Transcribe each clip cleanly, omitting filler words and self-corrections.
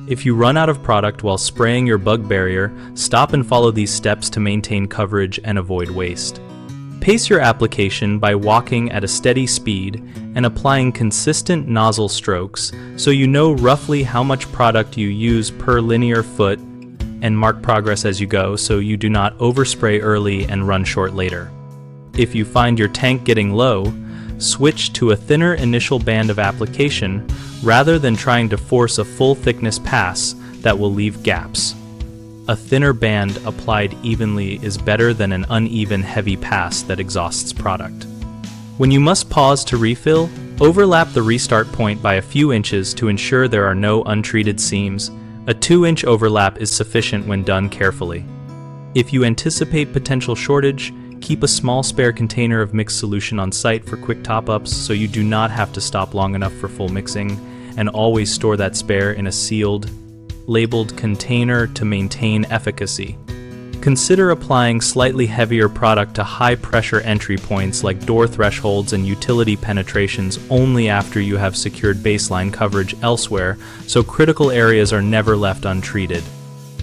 If you run out of product while spraying your bug barrier, stop and follow these steps to maintain coverage and avoid waste. Pace your application by walking at a steady speed and applying consistent nozzle strokes so you know roughly how much product you use per linear foot, and mark progress as you go so you do not overspray early and run short later. If you find your tank getting low, switch to a thinner initial band of application rather than trying to force a full thickness pass that will leave gaps. A thinner band applied evenly is better than an uneven heavy pass that exhausts product. When you must pause to refill, overlap the restart point by a few inches to ensure there are no untreated seams. A 2-inch overlap is sufficient when done carefully. If you anticipate potential shortage, keep a small spare container of mixed solution on site for quick top-ups so you do not have to stop long enough for full mixing, and always store that spare in a sealed, labeled container to maintain efficacy. Consider applying slightly heavier product to high-pressure entry points like door thresholds and utility penetrations only after you have secured baseline coverage elsewhere, so critical areas are never left untreated.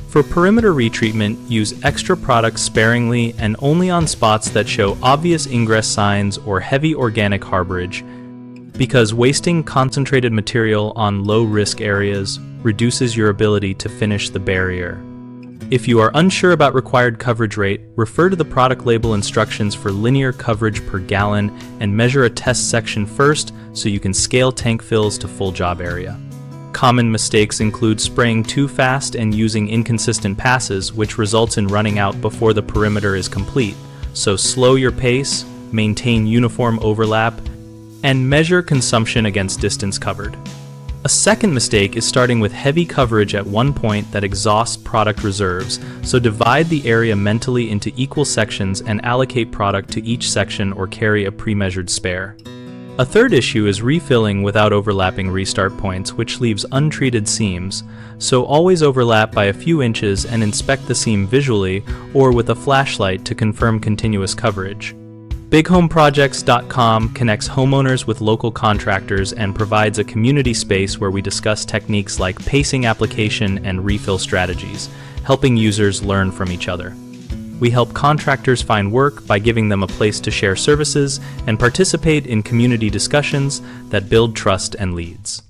For perimeter retreatment, use extra product sparingly and only on spots that show obvious ingress signs or heavy organic harborage, because wasting concentrated material on low-risk areas reduces your ability to finish the barrier. If you are unsure about required coverage rate, refer to the product label instructions for linear coverage per gallon and measure a test section first so you can scale tank fills to full job area. Common mistakes include spraying too fast and using inconsistent passes, which results in running out before the perimeter is complete. So slow your pace, maintain uniform overlap, and measure consumption against distance covered. A second mistake is starting with heavy coverage at one point that exhausts product reserves, so divide the area mentally into equal sections and allocate product to each section or carry a pre-measured spare. A third issue is refilling without overlapping restart points, which leaves untreated seams, so always overlap by a few inches and inspect the seam visually or with a flashlight to confirm continuous coverage. BigHomeProjects.com connects homeowners with local contractors and provides a community space where we discuss techniques like pacing application and refill strategies, helping users learn from each other. We help contractors find work by giving them a place to share services and participate in community discussions that build trust and leads.